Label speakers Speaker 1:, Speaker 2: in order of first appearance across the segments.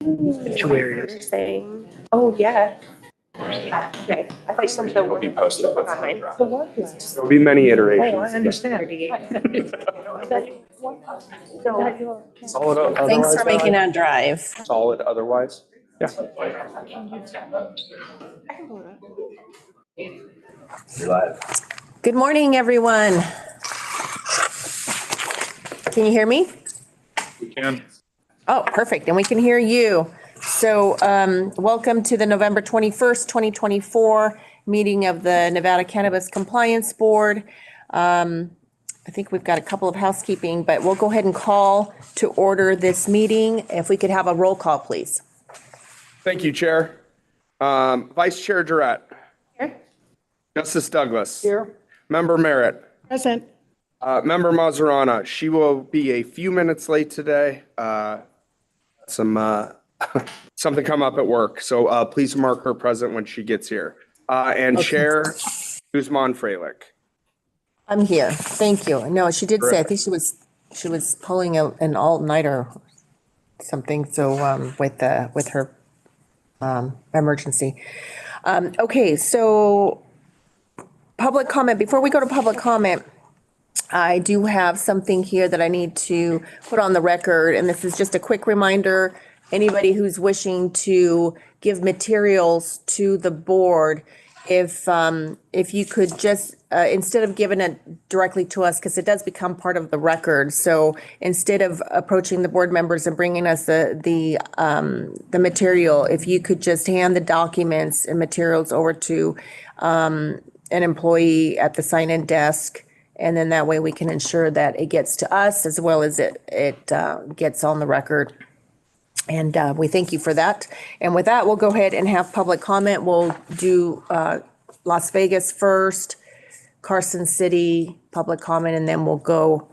Speaker 1: Two areas. Saying, oh, yeah. Okay, I thought some of the work.
Speaker 2: Be posted with
Speaker 1: behind.
Speaker 2: some
Speaker 1: The work list.
Speaker 2: There'll be many
Speaker 1: Oh,
Speaker 2: iterations.
Speaker 1: I understand. So,
Speaker 2: Solid otherwise.
Speaker 3: Thanks for making that drive.
Speaker 2: Solid otherwise. Yeah.
Speaker 3: Good morning, everyone. Can you hear me?
Speaker 2: We can.
Speaker 3: Oh, perfect. And we can hear you. So welcome to the November 21st, 2024 meeting of the Nevada Cannabis Compliance Board. I think we've got a couple of housekeeping, but we'll go ahead and call to order this meeting. If we could have a roll call, please.
Speaker 2: Thank you, Chair. Vice Chair Durrett.
Speaker 1: Here.
Speaker 2: Justice Douglas.
Speaker 1: Here.
Speaker 2: Member Merritt.
Speaker 1: Present.
Speaker 2: Member Mazarana. She will be a few minutes late today. Something come up at work, so please mark her present when she gets here. And
Speaker 3: Okay.
Speaker 2: Chair Guzman Freilich.
Speaker 3: I'm here. Thank you. No, she did say, I think she was pulling out an all-nighter or something. So with her emergency. Okay, so public comment. Before we go to public comment, I do have something here that I need to put on the record, and this is just a quick reminder. Anybody who's wishing to give materials to the board, if you could just, instead of giving it directly to us, because it does become part of the record. So instead of approaching the board members and bringing us the material, if you could just hand the documents and materials over to an employee at the sign-in desk. And then that way we can ensure that it gets to us as well as it gets on the record. And we thank you for that. And with that, we'll go ahead and have public comment. We'll do Las Vegas first, Carson City, public comment, and then we'll go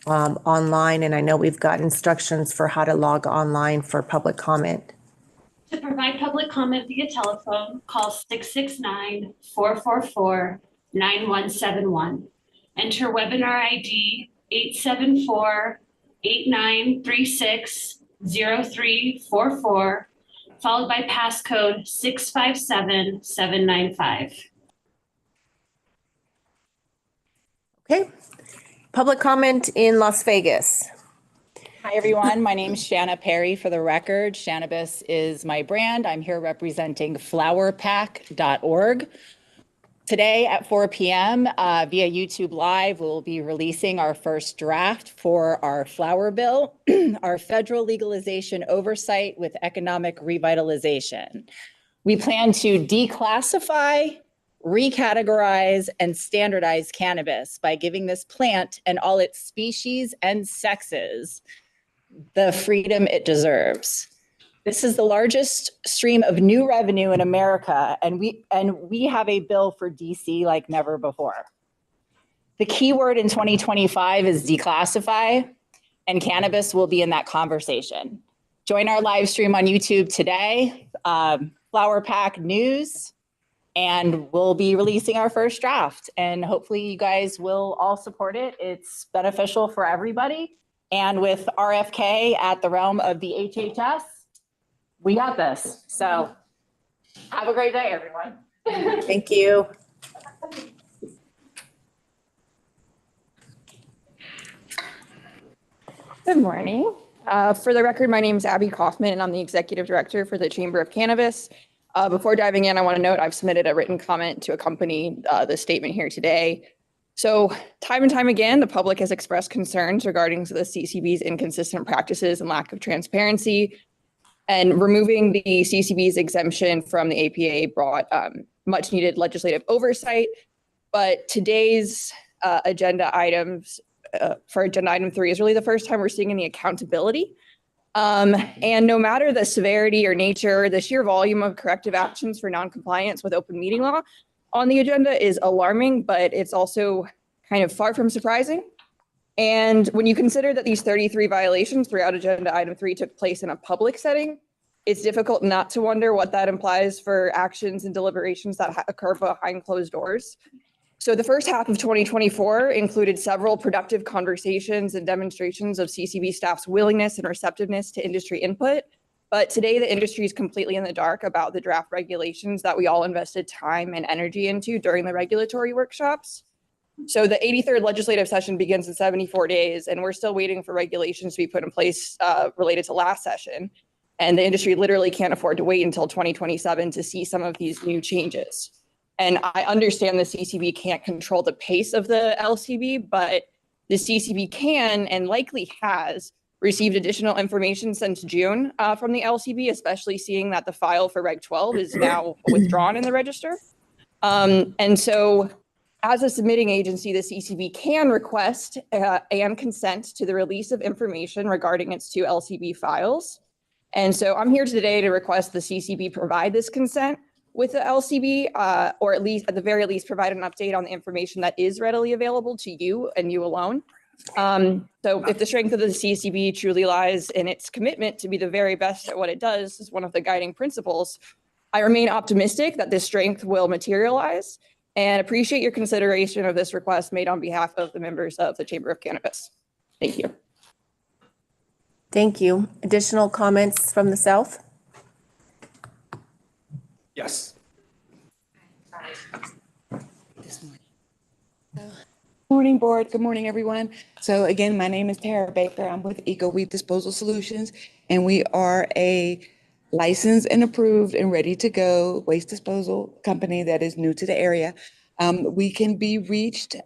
Speaker 3: online. And I know we've got instructions for how to log online for public comment.
Speaker 4: To provide public comment via telephone, call 669-444-9171. Enter webinar ID 874-8936-0344, followed by passcode 657795.
Speaker 3: Okay. Public comment in Las Vegas.
Speaker 5: Hi, everyone. My name is Shanna Perry. For the record, Cannabis is my brand. I'm here representing flowerpack.org. Today at 4 p.m. Via YouTube Live, we'll be releasing our first draft for our flower bill, our federal legalization oversight with economic revitalization. We plan to declassify, recategorize, and standardize cannabis by giving this plant and all its species and sexes the freedom it deserves. This is the largest stream of new revenue in America, and we have a bill for DC like never before. The key word in 2025 is declassify, and cannabis will be in that conversation. Join our live stream on YouTube today, Flower Pack News, and we'll be releasing our first draft. And hopefully you guys will all support it. It's beneficial for everybody. And with RFK at the realm of the HHS, we got this. So have a great day, everyone.
Speaker 3: Thank you.
Speaker 6: Good morning. For the record, my name is Abby Kaufman, and I'm the Executive Director for the Chamber of Cannabis. Before diving in, I want to note I've submitted a written comment to accompany the statement here today. So time and time again, the public has expressed concerns regarding the CCB's inconsistent practices and lack of transparency. And removing the CCB's exemption from the APA brought much needed legislative oversight. But today's agenda items for agenda item 3 is really the first time we're seeing any accountability. And no matter the severity or nature, the sheer volume of corrective actions for noncompliance with open meeting law on the agenda is alarming, but it's also kind of far from surprising. And when you consider that these 33 violations throughout agenda item 3 took place in a public setting, it's difficult not to wonder what that implies for actions and deliberations that occur behind closed doors. So the first half of 2024 included several productive conversations and demonstrations of CCB staff's willingness and receptiveness to industry input. But today, the industry is completely in the dark about the draft regulations that we all invested time and energy into during the regulatory workshops. So the 83rd legislative session begins in 74 days, and we're still waiting for regulations to be put in place related to last session. And the industry literally can't afford to wait until 2027 to see some of these new changes. And I understand the CCB can't control the pace of the LCB, but the CCB can and likely has received additional information since June from the LCB, especially seeing that the file for Reg 12 is now withdrawn in the register. And so as a submitting agency, the CCB can request and consent to the release of information regarding its two LCB files. And so I'm here today to request the CCB provide this consent with the LCB, or at least, at the very least, provide an update on the information that is readily available to you and you alone. So if the strength of the CCB truly lies in its commitment to be the very best at what it does, is one of the guiding principles, I remain optimistic that this strength will materialize and appreciate your consideration of this request made on behalf of the members of the Chamber of Cannabis. Thank you.
Speaker 3: Thank you. Additional comments from the South?
Speaker 2: Yes.
Speaker 7: Morning, board. Good morning, everyone. So again, my name is Tara Baker. I'm with Eco Weed Disposal Solutions, and we are a licensed and approved and ready to go waste disposal company that is new to the area. We can be reached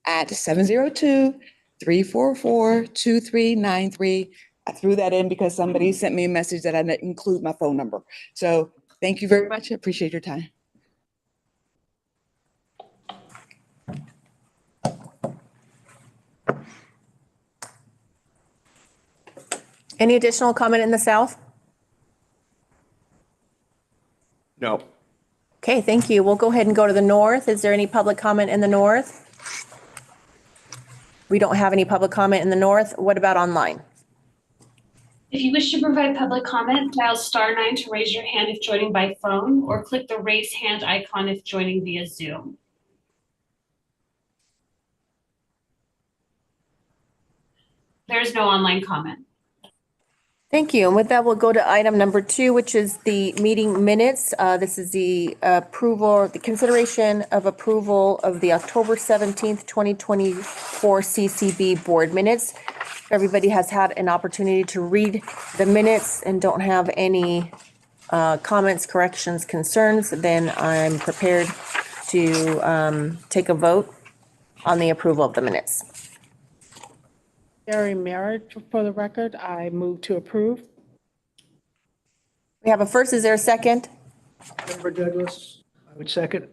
Speaker 7: at 702-344-2393. I threw that in because somebody sent me a message that I didn't include my phone number. So thank you very much. I appreciate your time.
Speaker 3: Any additional comment in the South?
Speaker 2: No.
Speaker 3: Okay, thank you. We'll go ahead and go to the North. Is there any public comment in the North? We don't have any public comment in the North. What about online?
Speaker 4: If you wish to provide public comment, dial *9 to raise your hand if joining by phone, or click the raise hand icon if joining via Zoom. There is no online comment.
Speaker 3: Thank you. And with that, we'll go to item number 2, which is the meeting minutes. This is the approval, the consideration of approval of the October 17th, 2024 CCB board minutes. Everybody has had an opportunity to read the minutes and don't have any comments, corrections, concerns, then I'm prepared to take a vote on the approval of the minutes.
Speaker 8: Gary Merritt, for the record, I move to approve.
Speaker 3: We have a first. Is there a second?
Speaker 9: Member Douglas, I would second.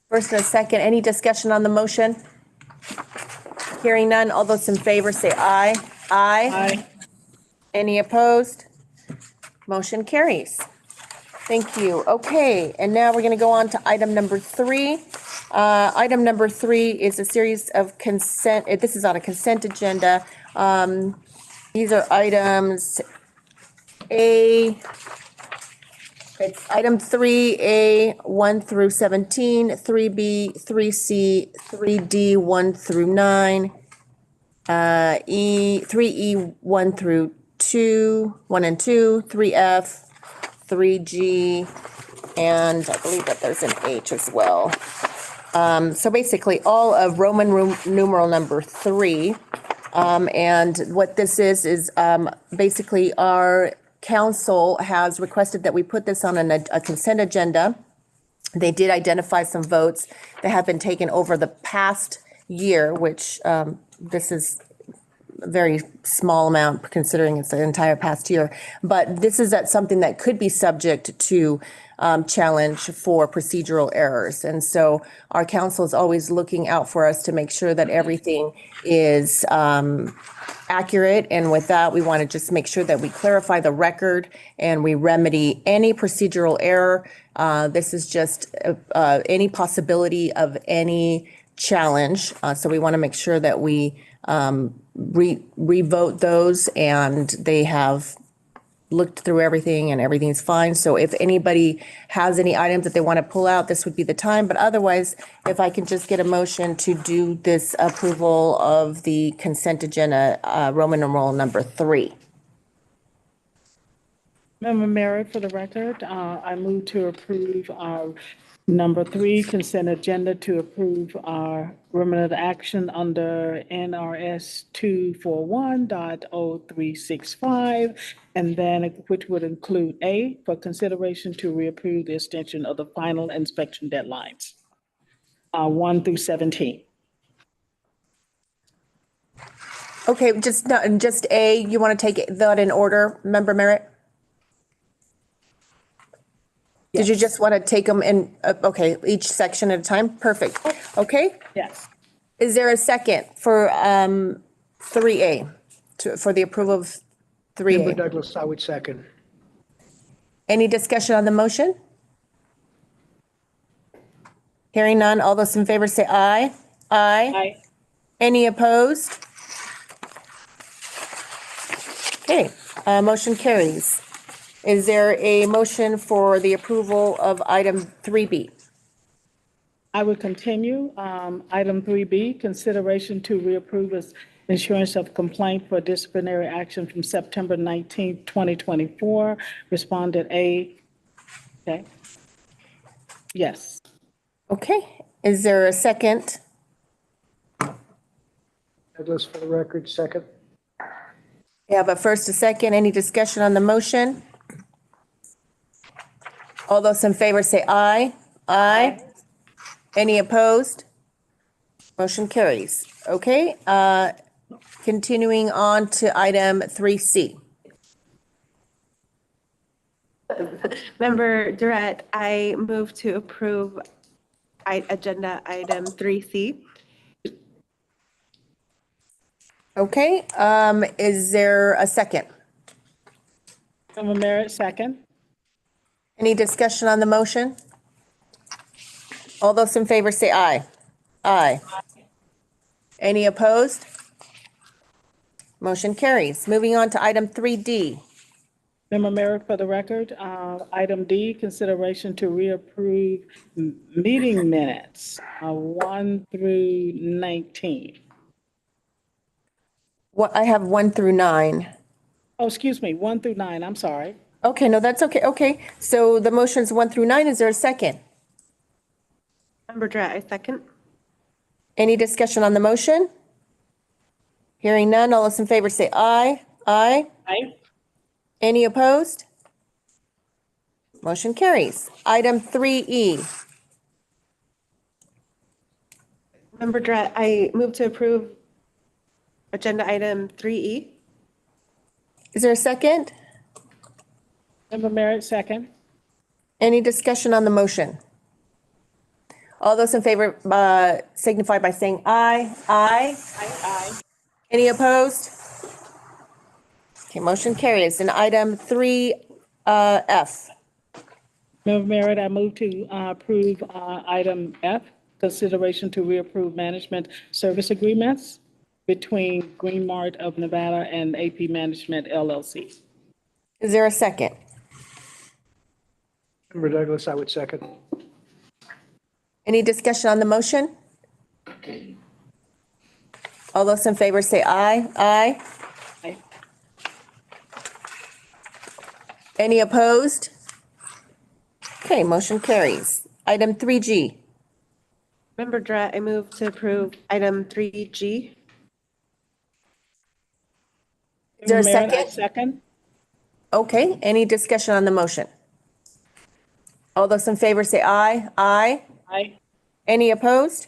Speaker 3: First and a second. Any discussion on the motion? Hearing none. All those in favor say aye. Aye. Any opposed? Motion carries. Thank you. Okay, and now we're going to go on to item number 3. Item number 3 is a series of consent. This is on a consent agenda. These are items it's item 3A, 1 through 17, 3B, 3C, 3D, 1 through 9, 3E, 1 through 2, 1 and 2, 3F, 3G, and I believe that there's an H as well. So basically all of Roman numeral number 3. And what this is basically our council has requested that we put this on a consent agenda. They did identify some votes that have been taken over the past year, which this is a very small amount considering it's the entire past year. But this is something that could be subject to challenge for procedural errors. And so our council is always looking out for us to make sure that everything is accurate. And with that, we want to just make sure that we clarify the record and we remedy any procedural error. This is just any possibility of any challenge. So we want to make sure that we revote those and they have looked through everything and everything's fine. So if anybody has any items that they want to pull out, this would be the time. But otherwise, if I can just get a motion to do this approval of the consent agenda, Roman numeral number 3.
Speaker 8: Member Merritt, for the record, I move to approve our number 3 consent agenda to approve our remnant action under NRS 241.0365, and then which would include A, for consideration to reapprove the extension of the final inspection deadlines, 1 through 17.
Speaker 3: Okay, just A, you want to take that in order, Member Merritt? Did you just want to take them in, okay, each section at a time? Perfect. Okay.
Speaker 8: Yes.
Speaker 3: Is there a second for 3A, for the approval of
Speaker 9: Member
Speaker 3: 3A?
Speaker 9: Douglas, I would second.
Speaker 3: Any discussion on the motion? Hearing none, all those in favor say aye. Aye.
Speaker 8: Aye.
Speaker 3: Any opposed? Okay, motion carries. Is there a motion for the approval of item 3B?
Speaker 8: I would continue. Item 3B, consideration to reapprove as insurance of complaint for disciplinary action from September 19th, 2024. Respondent A. Okay. Yes.
Speaker 3: Okay, is there a second?
Speaker 9: Douglas, for the record, second.
Speaker 3: We have a first, a second. Any discussion on the motion? All those in favor say aye. Aye. Any opposed? Motion carries. Okay, continuing on to item 3C.
Speaker 1: Member Durrett, I move to approve agenda item 3C.
Speaker 3: Okay, is there a second?
Speaker 8: Member Merritt, second.
Speaker 3: Any discussion on the motion? All those in favor say aye. Aye. Any opposed? Motion carries. Moving on to item 3D.
Speaker 8: Member Merritt, for the record, item D, consideration to reapprove meeting minutes, 1 through 19.
Speaker 3: What, I have 1 through 9.
Speaker 8: Oh, excuse me, 1 through 9, I'm sorry.
Speaker 3: Okay, no, that's okay. Okay, so the motion's 1 through 9. Is there a second?
Speaker 1: Member Durrett, I second.
Speaker 3: Any discussion on the motion? Hearing none, all those in favor say aye. Aye.
Speaker 8: Aye.
Speaker 3: Any opposed? Motion carries. Item 3E.
Speaker 1: Member Durrett, I move to approve agenda item 3E.
Speaker 3: Is there a second?
Speaker 8: Member Merritt, second.
Speaker 3: Any discussion on the motion? All those in favor signify by saying aye. Aye.
Speaker 8: Aye.
Speaker 3: Any opposed? Okay, motion carries. And item 3F.
Speaker 8: Member Merritt, I move to approve item F, consideration to reapprove management service agreements between Green Mart of Nevada and AP Management LLC.
Speaker 3: Is there a second?
Speaker 9: Member Douglas, I would second.
Speaker 3: Any discussion on the motion? All those in favor say aye. Aye.
Speaker 8: Aye.
Speaker 3: Any opposed? Okay, motion carries. Item 3G.
Speaker 1: Member Durrett, I move to approve item 3G.
Speaker 3: Is there a
Speaker 8: Member Merritt, I
Speaker 3: second?
Speaker 8: second.
Speaker 3: Okay, any discussion on the motion? All those in favor say aye. Aye.
Speaker 8: Aye.
Speaker 3: Any opposed?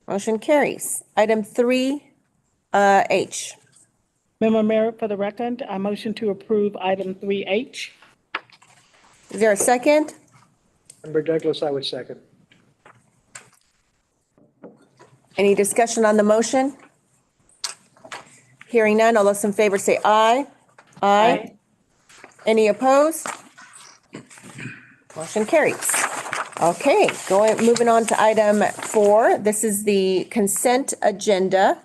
Speaker 3: Motion carries. Item 3H.
Speaker 8: Member Merritt, for the record, I motion to approve item 3H.
Speaker 3: Is there a second?
Speaker 9: Member Douglas, I would second.
Speaker 3: Any discussion on the motion? Hearing none, all those in favor say aye. Aye. Any opposed? Motion carries. Okay, moving on to item 4. This is the consent agenda.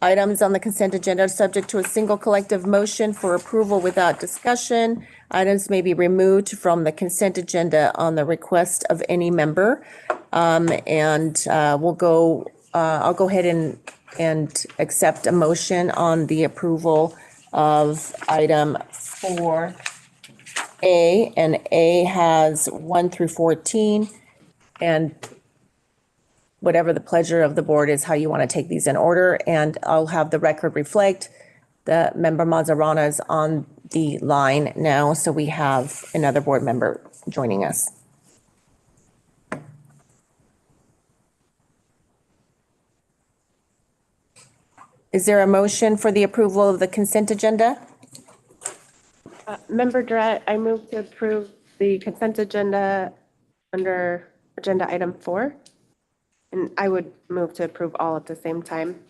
Speaker 3: Items on the consent agenda are subject to a single collective motion for approval without discussion. Items may be removed from the consent agenda on the request of any member. I'll go ahead and accept a motion on the approval of item 4A, and A has 1 through 14. And whatever the pleasure of the board is, how you want to take these in order. And I'll have the record reflect the member Mazzarana is on the line now, so we have another board member joining us. Is there a motion for the approval of the consent agenda?
Speaker 1: Member Durrett, I move to approve the consent agenda under agenda item 4. And I would move to approve all at the same time.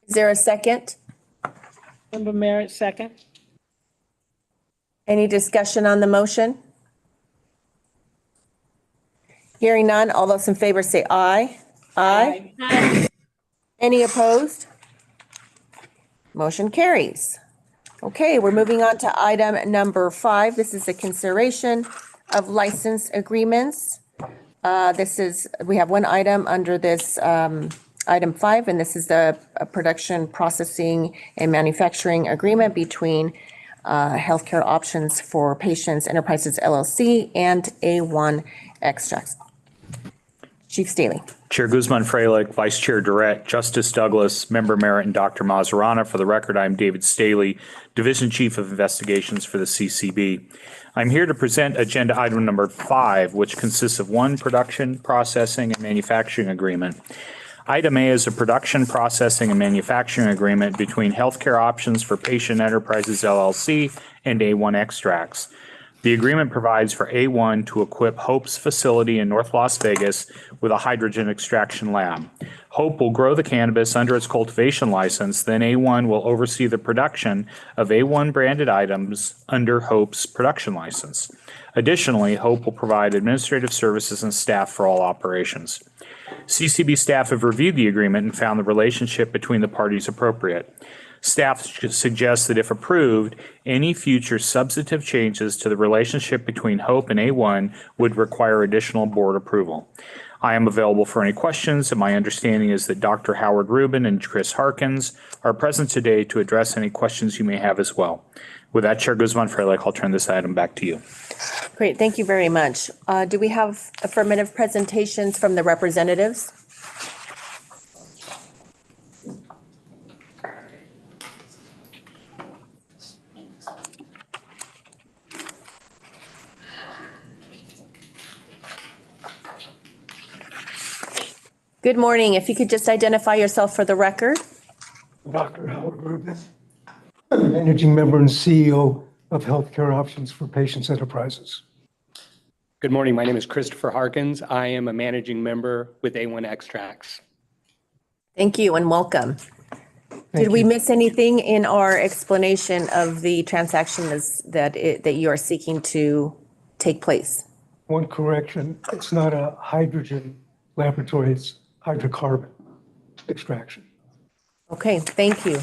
Speaker 3: Is there a second?
Speaker 8: Member Merritt, second.
Speaker 3: Any discussion on the motion? Hearing none, all those in favor say aye. Aye. Any opposed? Motion carries. Okay, we're moving on to item number 5. This is a consideration of license agreements. We have one item under this item 5, and this is the production, processing, and manufacturing agreement between Healthcare Options for Patients Enterprises LLC and A1 Extracts. Chief Staley.
Speaker 10: Chair Guzman-Freilich, Vice Chair Durrett, Justice Douglas, Member Merritt, and Dr. Mazzarana. For the record, I'm David Staley, Division Chief of Investigations for the CCB. I'm here to present agenda item number 5, which consists of one production, processing, and manufacturing agreement. Item A is a production, processing, and manufacturing agreement between Healthcare Options for Patient Enterprises LLC and A1 Extracts. The agreement provides for A1 to equip Hope's facility in North Las Vegas with a hydrogen extraction lab. Hope will grow the cannabis under its cultivation license, then A1 will oversee the production of A1 branded items under Hope's production license. Additionally, Hope will provide administrative services and staff for all operations. CCB staff have reviewed the agreement and found the relationship between the parties appropriate. Staff suggests that if approved, any future substantive changes to the relationship between Hope and A1 would require additional board approval. I am available for any questions, and my understanding is that Dr. Howard Rubin and Chris Harkins are present today to address any questions you may have as well. With that, Chair Guzman-Freilich, I'll turn this item back to you.
Speaker 3: Great, thank you very much. Do we have affirmative presentations from the representatives? Good morning. If you could just identify yourself for the record.
Speaker 9: Dr. Howard Rubin, Managing Member and CEO of Healthcare Options for Patients Enterprises.
Speaker 11: Good morning. My name is Christopher Harkins. I am a managing member with A1 Extracts.
Speaker 3: Thank you and welcome. Did we miss anything in our explanation of the transaction that you are seeking to take place?
Speaker 9: One correction, it's not a hydrogen laboratory, it's hydrocarbon extraction.
Speaker 3: Okay, thank you.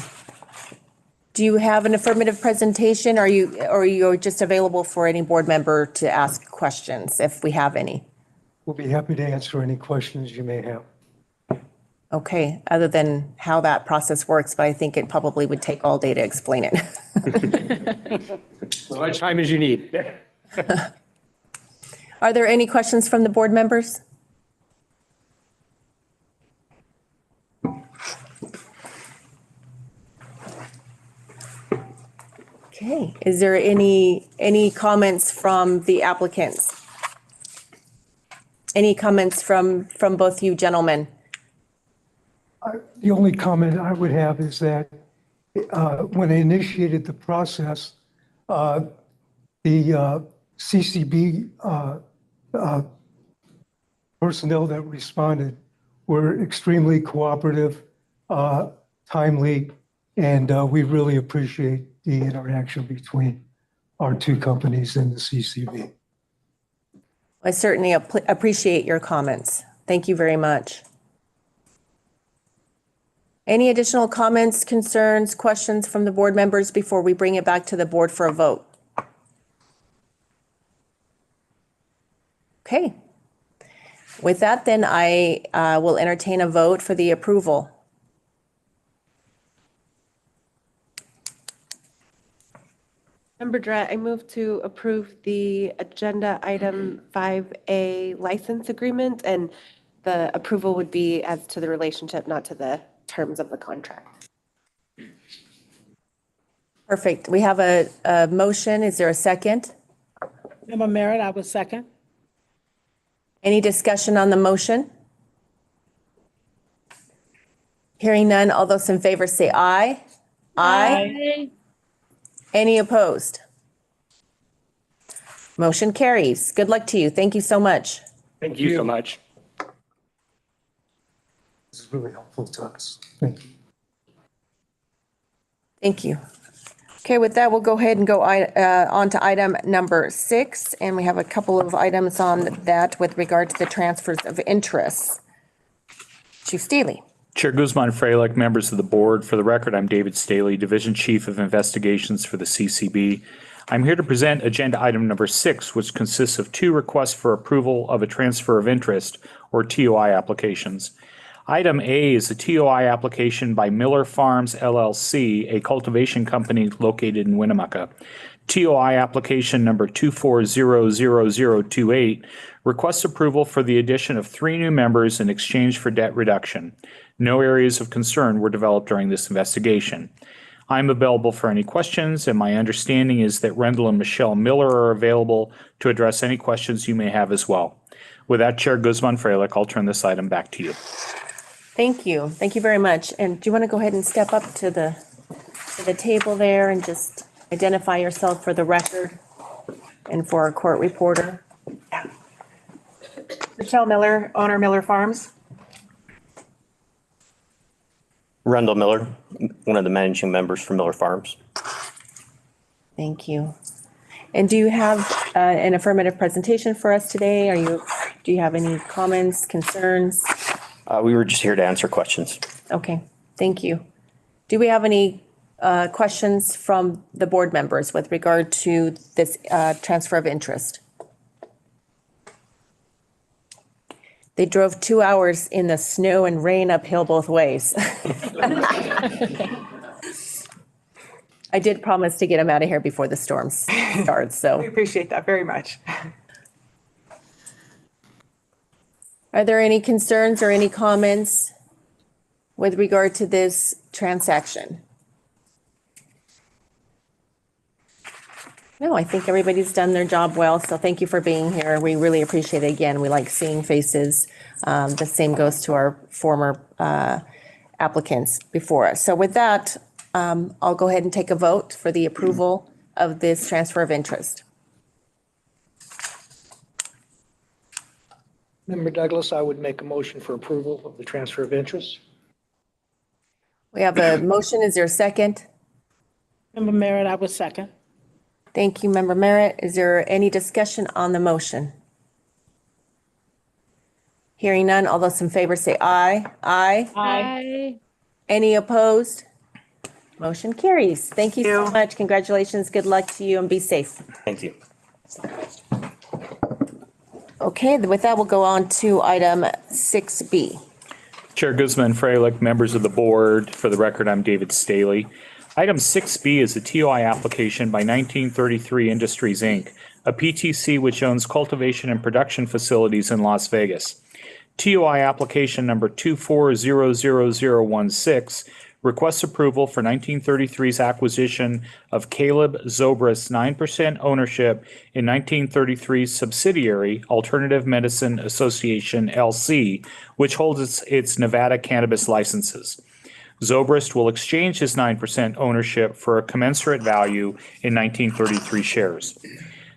Speaker 3: Do you have an affirmative presentation? Or are you just available for any board member to ask questions if we have any?
Speaker 9: We'll be happy to answer any questions you may have.
Speaker 3: Okay, other than how that process works, but I think it probably would take all day to explain it.
Speaker 11: As much time as you need.
Speaker 3: Are there any questions from the board members? Okay, is there any comments from the applicants? Any comments from both you gentlemen?
Speaker 9: The only comment I would have is that when I initiated the process, the CCB personnel that responded were extremely cooperative, timely, and we really appreciate the interaction between our two companies and the CCB.
Speaker 3: I certainly appreciate your comments. Thank you very much. Any additional comments, concerns, questions from the board members before we bring it back to the board for a vote? Okay. With that, then I will entertain a vote for the approval.
Speaker 1: Member Durrett, I move to approve the agenda item 5A license agreement, and the approval would be as to the relationship, not to the terms of the contract.
Speaker 3: Perfect. We have a motion. Is there a second?
Speaker 8: Member Merritt, I will second.
Speaker 3: Any discussion on the motion? Hearing none, all those in favor say aye. Aye. Any opposed? Motion carries. Good luck to you. Thank you so much.
Speaker 11: Thank you so much.
Speaker 9: This is really helpful to us. Thank you.
Speaker 3: Thank you. Okay, with that, we'll go ahead and go on to item number 6, and we have a couple of items on that with regard to the transfers of interest. Chief Staley.
Speaker 10: Chair Guzman Freilich, members of the board, for the record, I'm David Staley, Division Chief of Investigations for the CCB. I'm here to present agenda item number 6, which consists of 2 requests for approval of a transfer of interest, or TOI applications. Item A is a TOI application by Miller Farms LLC, a cultivation company located in Winnemucca. TOI application number 2400028 requests approval for the addition of 3 new members in exchange for debt reduction. No areas of concern were developed during this investigation. I'm available for any questions, and my understanding is that Rendell and Michelle Miller are available to address any questions you may have as well. With that, Chair Guzman Freilich, I'll turn this item back to you.
Speaker 3: Thank you. Thank you very much. And do you want to go ahead and step up to the table there and just identify yourself for the record and for our court reporter?
Speaker 12: Michelle Miller, owner Miller Farms.
Speaker 13: Rendell Miller, one of the managing members for Miller Farms.
Speaker 3: Thank you. And do you have an affirmative presentation for us today? Do you have any comments, concerns?
Speaker 13: We were just here to answer questions.
Speaker 3: Okay, thank you. Do we have any questions from the board members with regard to this transfer of interest? They drove 2 hours in the snow and rain uphill both ways. I did promise to get them out of here before the storm starts, so.
Speaker 12: We appreciate that very much.
Speaker 3: Are there any concerns or any comments with regard to this transaction? No, I think everybody's done their job well, so thank you for being here. We really appreciate it. Again, we like seeing faces. The same goes to our former applicants before us. So with that, I'll go ahead and take a vote for the approval of this transfer of interest.
Speaker 14: Member Douglas, I would make a motion for approval of the transfer of interest.
Speaker 3: We have a motion. Is there a second?
Speaker 8: Member Merritt, I will second.
Speaker 3: Thank you, Member Merritt. Is there any discussion on the motion? Hearing none, all those in favor say aye. Aye.
Speaker 8: Aye.
Speaker 3: Any opposed? Motion carries. Thank you so much. Congratulations. Good luck to you and be safe.
Speaker 13: Thank you.
Speaker 3: Okay, with that, we'll go on to item 6B.
Speaker 10: Chair Guzman Freilich, members of the board, for the record, I'm David Staley. Item 6B is a TOI application by 1933 Industries, Inc., a PTC which owns cultivation and production facilities in Las Vegas. TOI application number 2400016 requests approval for 1933's acquisition of Caleb Zobrist's 9% ownership in 1933's subsidiary, Alternative Medicine Association, LC, which holds its Nevada cannabis licenses. Zobrist will exchange his 9% ownership for a commensurate value in 1933 shares.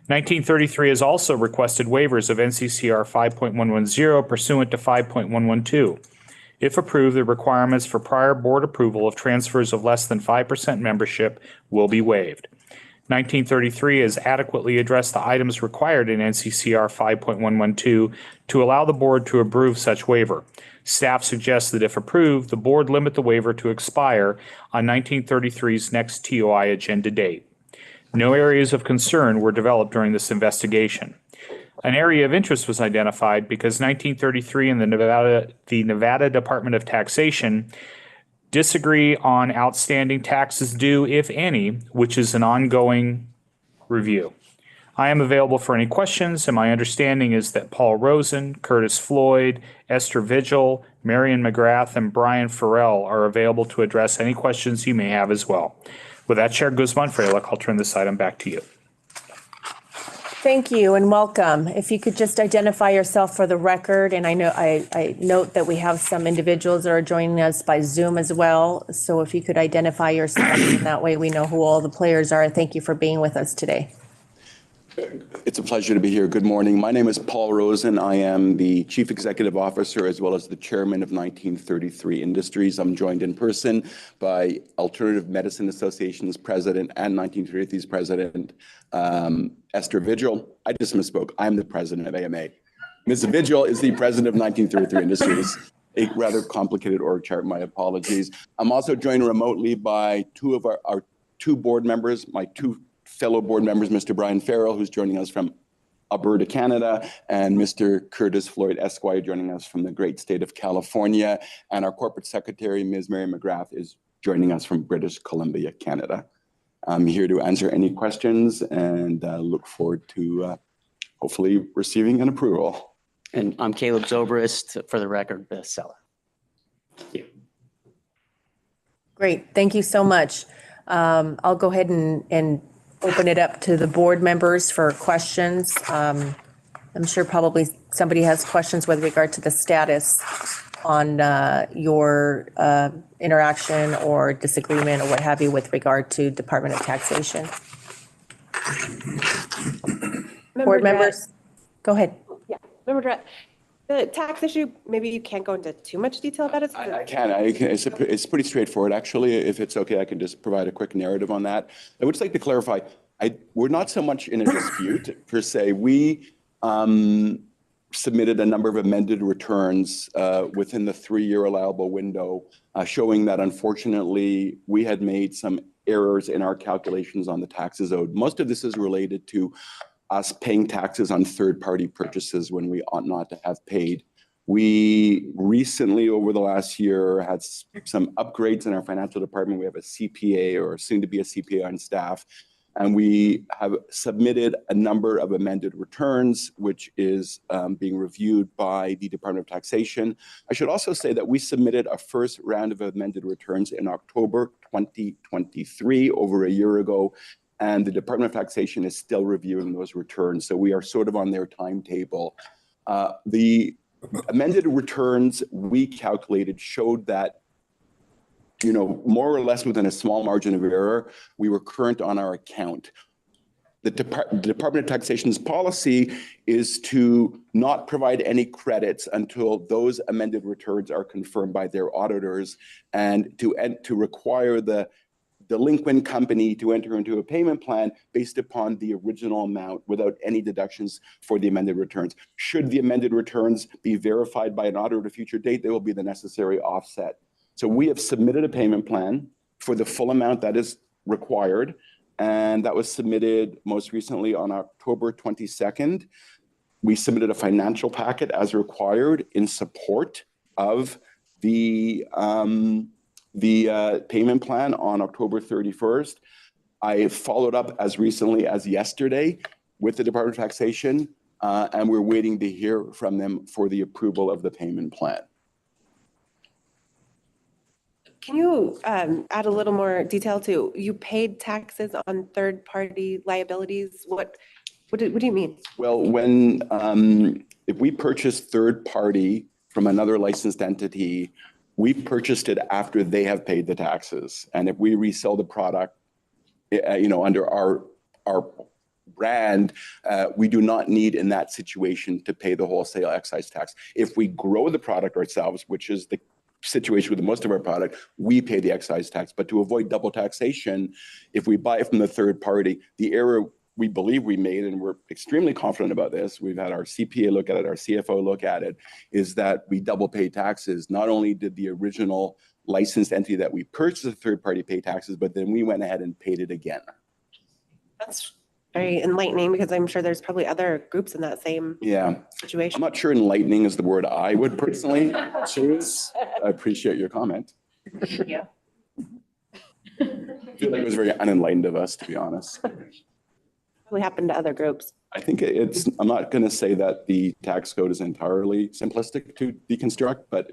Speaker 10: 1933 has also requested waivers of NCCR 5.110 pursuant to 5.112. If approved, the requirements for prior board approval of transfers of less than 5% membership will be waived. 1933 has adequately addressed the items required in NCCR 5.112 to allow the board to approve such waiver. Staff suggests that if approved, the board limit the waiver to expire on 1933's next TOI agenda date. No areas of concern were developed during this investigation. An area of interest was identified because 1933 and the Nevada Department of Taxation disagree on outstanding taxes due, if any, which is an ongoing review. I am available for any questions, and my understanding is that Paul Rosen, Curtis Floyd, Esther Vigil, Marion McGrath, and Brian Farrell are available to address any questions you may have as well. With that, Chair Guzman-Freilich, I'll turn this item back to you.
Speaker 3: Thank you and welcome. If you could just identify yourself for the record, and I note that we have some individuals that are joining us by Zoom as well. So if you could identify yourself, and that way we know who all the players are. Thank you for being with us today.
Speaker 15: It's a pleasure to be here. Good morning. My name is Paul Rosen. I am the Chief Executive Officer as well as the Chairman of 1933 Industries. I'm joined in person by Alternative Medicine Association's President and 1933's President, Esther Vigil. I just misspoke. I'm the President of AMA. Ms. Vigil is the President of 1933 Industries. A rather complicated org chart, my apologies. I'm also joined remotely by two of our two board members, my two fellow board members, Mr. Brian Farrell, who's joining us from Alberta, Canada, and Mr. Curtis Floyd Esquire joining us from the great state of California. And our corporate secretary, Ms. Mary McGrath, is joining us from British Columbia, Canada. I'm here to answer any questions and look forward to hopefully receiving an approval.
Speaker 16: And I'm Caleb Zobrist, for the record, the seller. Thank you.
Speaker 3: Great, thank you so much. I'll go ahead and open it up to the board members for questions. I'm sure probably somebody has questions with regard to the status on your interaction or disagreement or what have you with regard to Department of Taxation. Board members, go ahead.
Speaker 1: Yeah, Member Durrett, the tax issue, maybe you can't go into too much detail about it.
Speaker 15: I can. It's pretty straightforward, actually. If it's okay, I can just provide a quick narrative on that. I would just like to clarify, we're not so much in a dispute per se. We submitted a number of amended returns within the 3-year allowable window, showing that unfortunately we had made some errors in our calculations on the taxes owed. Most of this is related to us paying taxes on third-party purchases when we ought not to have paid. We recently, over the last year, had some upgrades in our financial department. We have a CPA or soon to be a CPA on staff, and we have submitted a number of amended returns, which is being reviewed by the Department of Taxation. I should also say that we submitted a first round of amended returns in October 2023, over a year ago, and the Department of Taxation is still reviewing those returns. So we are sort of on their timetable. The amended returns we calculated showed that, you know, more or less within a small margin of error, we were current on our account. The Department of Taxation's policy is to not provide any credits until those amended returns are confirmed by their auditors, and to require the delinquent company to enter into a payment plan based upon the original amount without any deductions for the amended returns. Should the amended returns be verified by an auditor at a future date, there will be the necessary offset. So we have submitted a payment plan for the full amount that is required, and that was submitted most recently on October 22nd. We submitted a financial packet as required in support of the payment plan on October 31st. I followed up as recently as yesterday with the Department of Taxation, and we're waiting to hear from them for the approval of the payment plan.
Speaker 1: Can you add a little more detail to, you paid taxes on third-party liabilities? What do you mean?
Speaker 15: Well, when if we purchase third-party from another licensed entity, we purchased it after they have paid the taxes. And if we resell the product, you know, under our brand, we do not need in that situation to pay the wholesale excise tax. If we grow the product ourselves, which is the situation with most of our product, we pay the excise tax. But to avoid double taxation, if we buy it from the third party, the error we believe we made, and we're extremely confident about this, we've had our CPA look at it, our CFO look at it, is that we double pay taxes. Not only did the original licensed entity that we purchased a third party pay taxes, but then we went ahead and paid it again.
Speaker 1: That's very enlightening, because I'm sure there's probably other groups in that same situation.
Speaker 15: I'm not sure enlightening is the word I would personally choose. I appreciate your comment.
Speaker 1: Yeah.
Speaker 15: I feel like it was very unenlightened of us, to be honest.
Speaker 1: probably happened to other groups.
Speaker 15: I think I'm not going to say that the tax code is entirely simplistic to deconstruct, but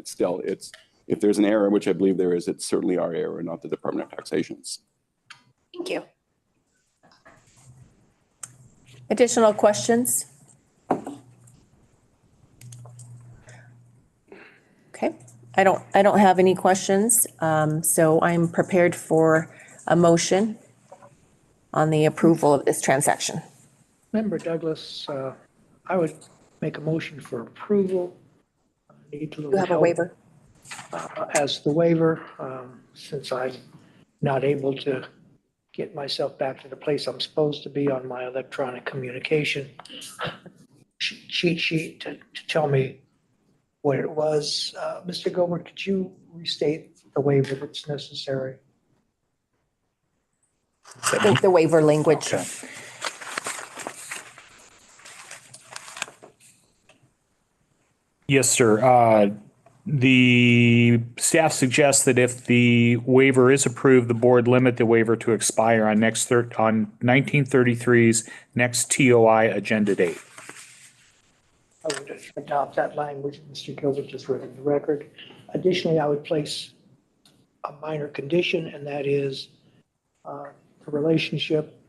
Speaker 15: if there's an error, which I believe there is, it's certainly our error, not the Department of Taxation's.
Speaker 1: Thank you.
Speaker 3: Additional questions? Okay, I don't have any questions, so I'm prepared for a motion on the approval of this transaction.
Speaker 14: Member Douglas, I would make a motion for approval. Need a little
Speaker 3: You have a
Speaker 14: help,
Speaker 3: waiver?
Speaker 14: as the waiver, since I'm not able to get myself back to the place I'm supposed to be on my electronic communication cheat sheet to tell me what it was. Mr. Gilbert, could you restate the waiver that's necessary?
Speaker 3: The waiver language.
Speaker 10: Okay. Yes, sir. The staff suggests that if the waiver is approved, the board limit the waiver to expire on 1933's next TOI agenda date.
Speaker 14: I would adopt that language Mr. Gilbert just read in the record. Additionally, I would place a minor condition, and that is the relationship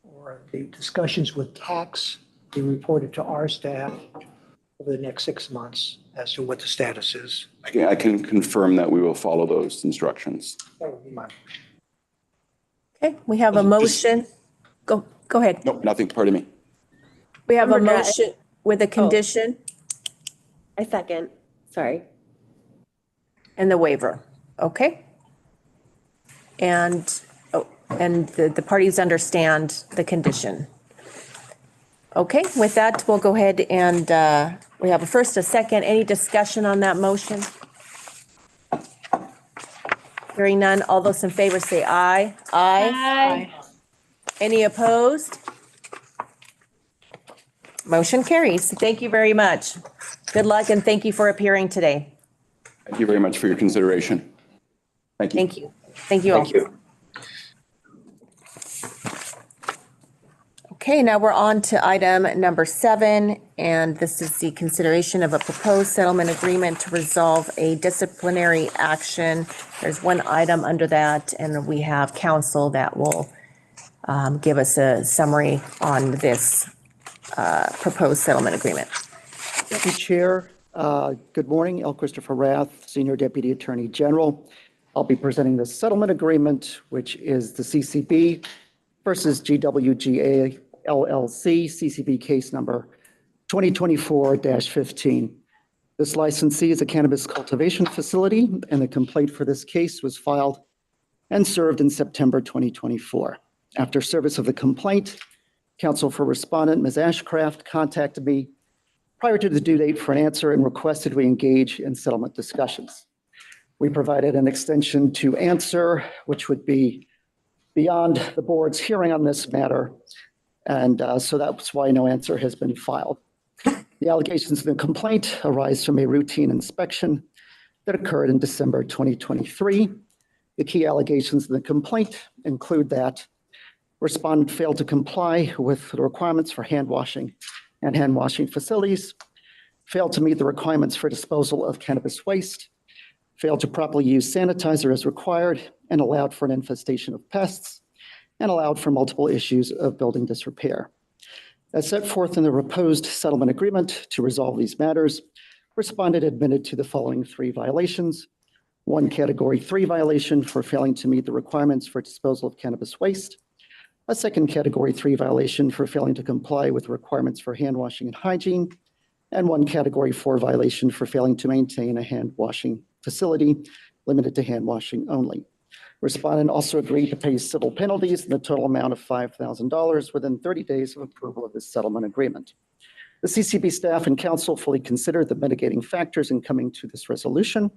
Speaker 14: or the discussions with tax be reported to our staff over the next 6 months as to what the status is.
Speaker 15: I can confirm that we will follow those instructions.
Speaker 14: That would be my.
Speaker 3: Okay, we have a motion. Go ahead.
Speaker 15: No, nothing, pardon me.
Speaker 3: We have a
Speaker 1: Member Dra-
Speaker 3: motion with a condition
Speaker 1: I second. Sorry.
Speaker 3: and the waiver. Okay? And the parties understand the condition. Okay, with that, we'll go ahead and we have a first, a second. Any discussion on that motion? Hearing none, all those in favor say aye. Aye. Any opposed? Motion carries. Thank you very much. Good luck and thank you for appearing today.
Speaker 15: Thank you very much for your consideration. Thank you.
Speaker 3: Thank you. Thank you all.
Speaker 15: Thank you.
Speaker 3: Okay, now we're on to item number 7, and this is the consideration of a proposed settlement agreement to resolve a disciplinary action. There's one item under that, and we have counsel that will give us a summary on this proposed settlement agreement.
Speaker 17: Thank you, Chair. Good morning. L. Christopher Rath, Senior Deputy Attorney General. I'll be presenting the settlement agreement, which is the CCB versus GWGA LLC, CCB case number 2024-15. This licensee is a cannabis cultivation facility, and the complaint for this case was filed and served in September 2024. After service of the complaint, counsel for respondent, Ms. Ashcraft, contacted me prior to the due date for an answer and requested we engage in settlement discussions. We provided an extension to answer, which would be beyond the board's hearing on this matter, and so that's why no answer has been filed. The allegations in the complaint arise from a routine inspection that occurred in December 2023. The key allegations in the complaint include that respondent failed to comply with the requirements for hand washing and hand washing facilities, failed to meet the requirements for disposal of cannabis waste, failed to properly use sanitizer as required, and allowed for an infestation of pests, and allowed for multiple issues of building disrepair. As set forth in the proposed settlement agreement to resolve these matters, respondent admitted to the following 3 violations. 1 Category 3 violation for failing to meet the requirements for disposal of cannabis waste. A 2nd Category 3 violation for failing to comply with requirements for hand washing and hygiene. And 1 Category 4 violation for failing to maintain a hand washing facility limited to hand washing only. Respondent also agreed to pay civil penalties in the total amount of $5,000 within 30 days of approval of this settlement agreement. The CCB staff and counsel fully considered the mitigating factors in coming to this resolution.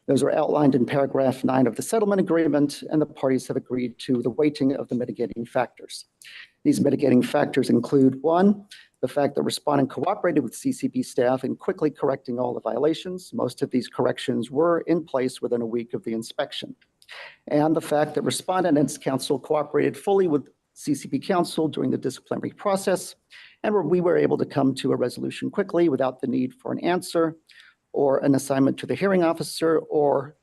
Speaker 17: Those are outlined in paragraph 9 of the settlement agreement, and the parties have agreed to the weighting of the mitigating factors. These mitigating factors include 1, the fact that respondent cooperated with CCB staff in quickly correcting all the violations. Most of these corrections were in place within a week of the inspection. And the fact that respondent and its counsel cooperated fully with CCB counsel during the disciplinary process, and we were able to come to a resolution quickly without the need for an answer or an assignment to the hearing officer or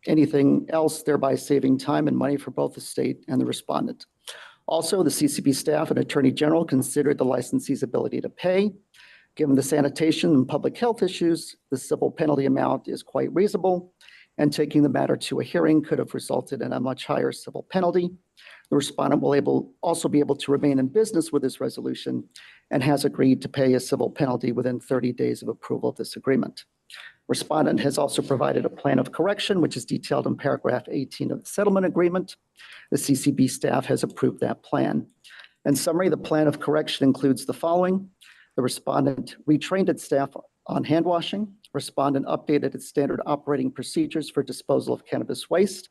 Speaker 17: anything else, thereby saving time and money for both the state and the respondent. Also, the CCB staff and Attorney General considered the licensee's ability to pay. Given the sanitation and public health issues, the civil penalty amount is quite reasonable, and taking the matter to a hearing could have resulted in a much higher civil penalty. The respondent will also be able to remain in business with this resolution and has agreed to pay a civil penalty within 30 days of approval of this agreement. Respondent has also provided a plan of correction, which is detailed in paragraph 18 of the settlement agreement. The CCB staff has approved that plan. In summary, the plan of correction includes the following. The respondent retrained its staff on hand washing. Respondent updated its standard operating procedures for disposal of cannabis waste.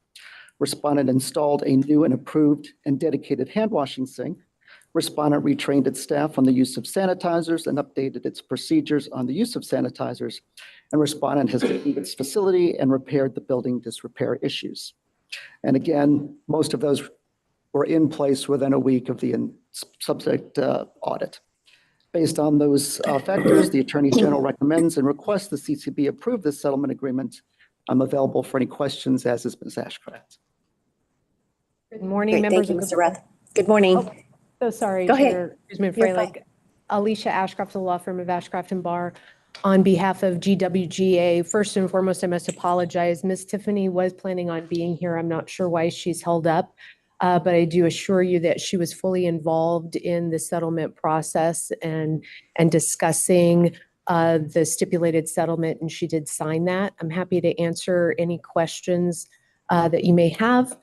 Speaker 17: Respondent installed a new and approved and dedicated hand washing sink. Respondent retrained its staff on the use of sanitizers and updated its procedures on the use of sanitizers. And respondent has cleaned its facility and repaired the building disrepair issues. And again, most of those were in place within a week of the subject audit. Based on those factors, the Attorney General recommends and requests the CCB approve this settlement agreement. I'm available for any questions, as is Ms. Ashcraft.
Speaker 18: Good morning,
Speaker 3: Great,
Speaker 18: members
Speaker 3: thank
Speaker 18: of
Speaker 3: you,
Speaker 18: the.
Speaker 3: Mr. Rath. Good morning.
Speaker 18: Oh, so sorry,
Speaker 3: Go ahead.
Speaker 18: Chairman
Speaker 3: You're
Speaker 18: Freilich. Alicia Ashcraft, the law firm of Ashcraft and Barr. On behalf of GWGA, first and foremost, I must apologize. Ms. Tiffany was planning on being here. I'm not sure why she's held up, but I do assure you that she was fully involved in the settlement process and discussing the stipulated settlement, and she did sign that. I'm happy to answer any questions that you may have.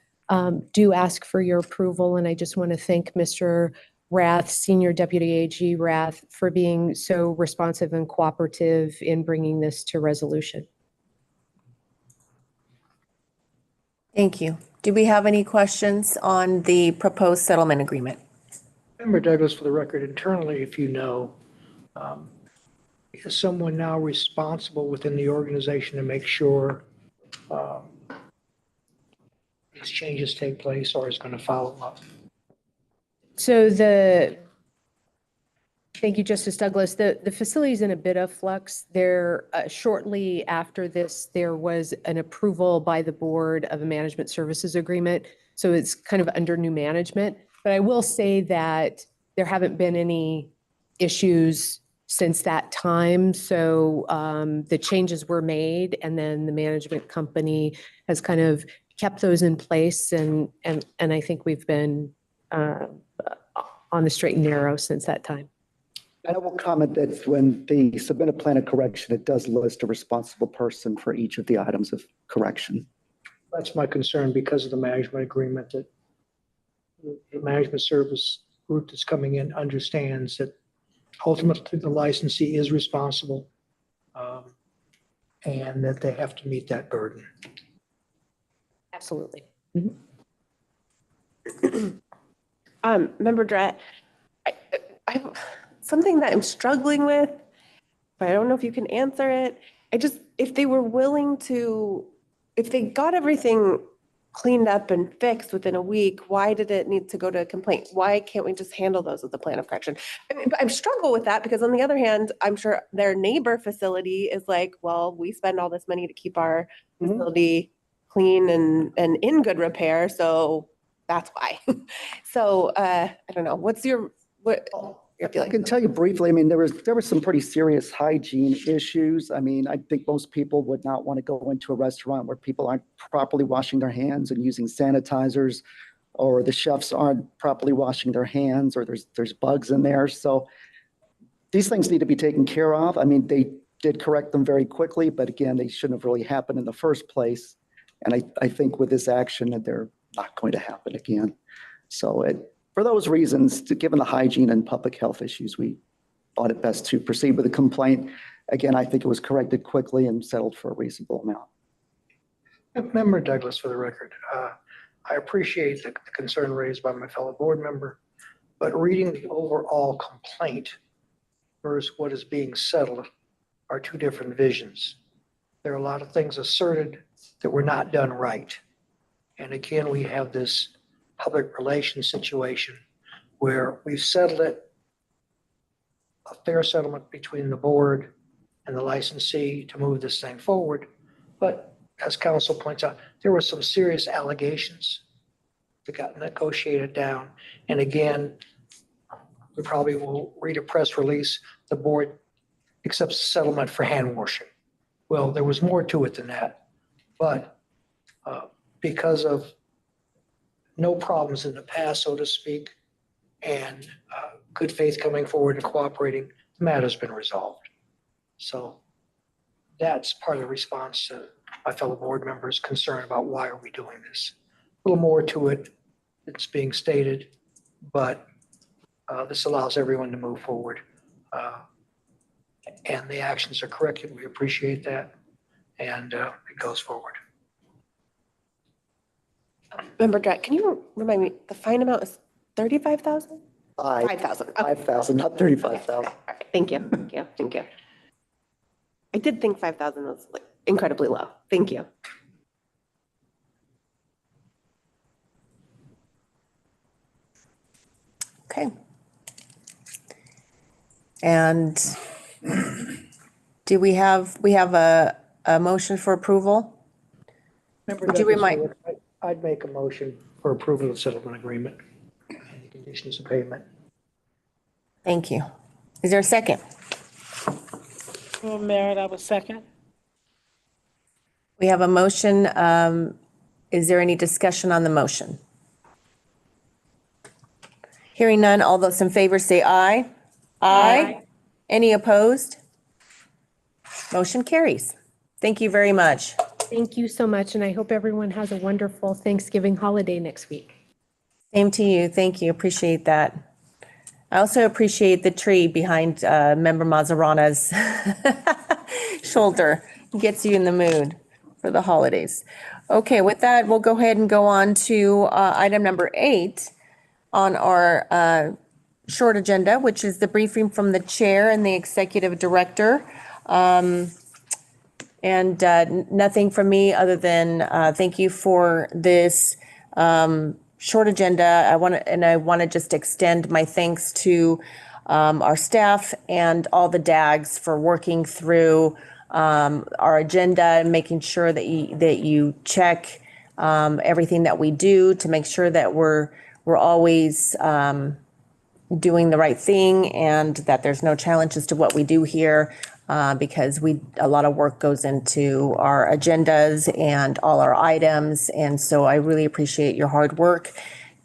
Speaker 18: Do ask for your approval, and I just want to thank Mr. Rath, Senior Deputy AG Rath, for being so responsive and cooperative in bringing this to resolution.
Speaker 3: Thank you. Do we have any questions on the proposed settlement agreement?
Speaker 14: Member Douglas, for the record, internally, if you know, is someone now responsible within the organization to make sure these changes take place, or is going to follow up?
Speaker 18: So thank you, Justice Douglas. The facility is in a bit of flux. There, shortly after this, there was an approval by the board of a management services agreement. So it's kind of under new management. But I will say that there haven't been any issues since that time. So the changes were made, and then the management company has kind of kept those in place. And I think we've been on the straight and narrow since that time.
Speaker 17: And I will comment that when they submit a plan of correction, it does list a responsible person for each of the items of correction.
Speaker 14: That's my concern because of the management agreement, that the management service group that's coming in understands that ultimately the licensee is responsible and that they have to meet that burden.
Speaker 18: Absolutely.
Speaker 1: Member Drat, I something that I'm struggling with, but I don't know if you can answer it. If they were willing to, if they got everything cleaned up and fixed within a week, why did it need to go to a complaint? Why can't we just handle those with the plan of correction? I struggle with that because on the other hand, I'm sure their neighbor facility is like, well, we spend all this money to keep our facility clean and in good repair, so that's why. So I don't know. What's your
Speaker 17: I can tell you briefly. I mean, there were some pretty serious hygiene issues. I mean, I think most people would not want to go into a restaurant where people aren't properly washing their hands and using sanitizers, or the chefs aren't properly washing their hands, or there's bugs in there. So these things need to be taken care of. I mean, they did correct them very quickly, but again, they shouldn't have really happened in the first place. And I think with this action that they're not going to happen again. So for those reasons, given the hygiene and public health issues, we thought it best to proceed with a complaint. Again, I think it was corrected quickly and settled for a reasonable amount.
Speaker 14: Member Douglas, for the record, I appreciate the concern raised by my fellow board member, but reading the overall complaint versus what is being settled are two different visions. There are a lot of things asserted that were not done right. And again, we have this public relations situation where we've settled it, a fair settlement between the board and the licensee to move this thing forward. But as council points out, there were some serious allegations that got negotiated down. And again, we probably will read a press release, the board accepts the settlement for hand washing. Well, there was more to it than that. But because of no problems in the past, so to speak, and good faith coming forward and cooperating, the matter's been resolved. So that's part of the response to my fellow board members' concern about why are we doing this. A little more to it that's being stated, but this allows everyone to move forward. And the actions are corrected. We appreciate that. And it goes forward.
Speaker 1: Member Drat, can you remind me, the fine amount is 35,000? 5,000. Okay.
Speaker 17: 5,000, not 35,000.
Speaker 1: All right, thank you, thank you, thank you. I did think 5,000 was like incredibly low. Thank you.
Speaker 3: Okay. And do we have a motion for approval?
Speaker 14: Member
Speaker 3: Would you
Speaker 14: Douglas,
Speaker 3: remind-
Speaker 14: I'd make a motion for approval of settlement agreement and the conditions of payment.
Speaker 3: Thank you. Is there a second?
Speaker 8: Merritt, I will second.
Speaker 3: We have a motion. Is there any discussion on the motion? Hearing none, all those in favor say aye. Aye. Any opposed? Motion carries. Thank you very much.
Speaker 18: Thank you so much, and I hope everyone has a wonderful Thanksgiving holiday next week.
Speaker 3: Same to you. Thank you. Appreciate that. I also appreciate the tree behind Member Mazzarana's shoulder. Gets you in the mood for the holidays. Okay, with that, we'll go ahead and go on to item number 8 on our short agenda, which is the briefing from the chair and the executive director. And nothing from me other than thank you for this short agenda. I want to just extend my thanks to our staff and all the DAGs for working through our agenda and making sure that you check everything that we do to make sure that we're always doing the right thing and that there's no challenges to what we do here. Because a lot of work goes into our agendas and all our items. And so I really appreciate your hard work.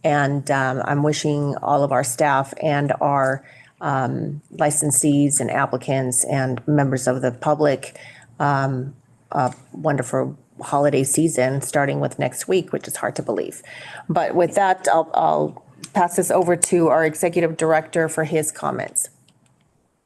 Speaker 3: And I'm wishing all of our staff and our licensees and applicants and members of the public a wonderful holiday season, starting with next week, which is hard to believe. But with that, I'll pass this over to our executive director for his comments.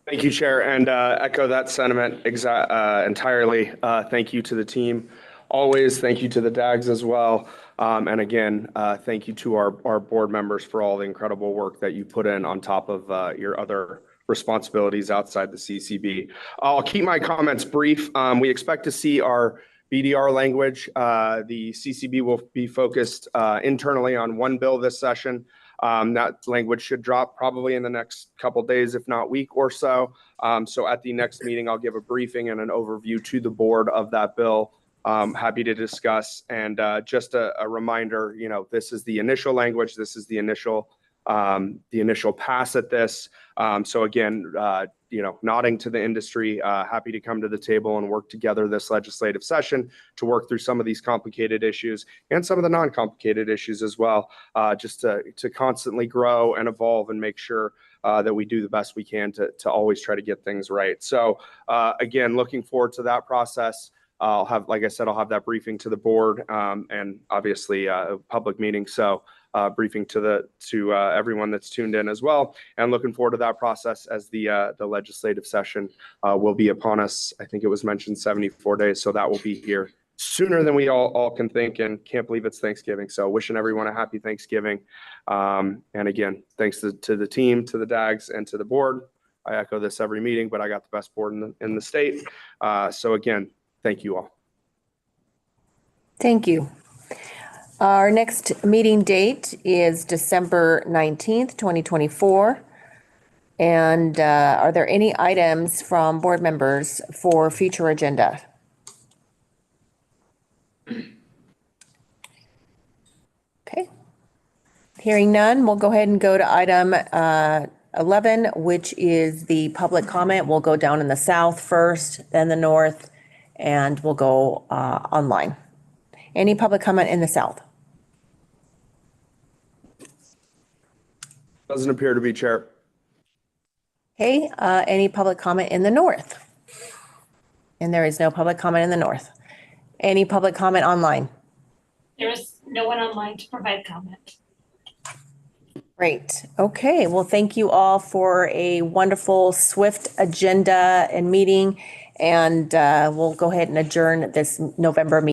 Speaker 2: Thank you, Chair, and echo that sentiment entirely. Thank you to the team. Always thank you to the DAGs as well. And again, thank you to our board members for all the incredible work that you put in on top of your other responsibilities outside the CCB. I'll keep my comments brief. We expect to see our BDR language. The CCB will be focused internally on one bill this session. That language should drop probably in the next couple days, if not week or so. So at the next meeting, I'll give a briefing and an overview to the board of that bill. Happy to discuss. And just a reminder, this is the initial language. This is the initial pass at this. So again, nodding to the industry, happy to come to the table and work together this legislative session to work through some of these complicated issues and some of the non-complicated issues as well, just to constantly grow and evolve and make sure that we do the best we can to always try to get things right. So again, looking forward to that process. Like I said, I'll have that briefing to the board and obviously a public meeting. So briefing to everyone that's tuned in as well, and looking forward to that process as the legislative session will be upon us. I think it was mentioned 74 days, so that will be here sooner than we all can think, and can't believe it's Thanksgiving. So wishing everyone a happy Thanksgiving. And again, thanks to the team, to the DAGs, and to the board. I echo this every meeting, but I got the best board in the state. So again, thank you all.
Speaker 3: Thank you. Our next meeting date is December 19th, 2024. And are there any items from board members for future agenda? Okay. Hearing none, we'll go ahead and go to item 11, which is the public comment. We'll go down in the south first, then the north, and we'll go online. Any public comment in the south?
Speaker 2: Doesn't appear to be, Chair.
Speaker 3: Okay, any public comment in the north? And there is no public comment in the north. Any public comment online?
Speaker 4: There is no one online to provide comment.
Speaker 3: Great. Okay, well, thank you all for a wonderful, swift agenda and meeting. And we'll go ahead and adjourn this November meeting.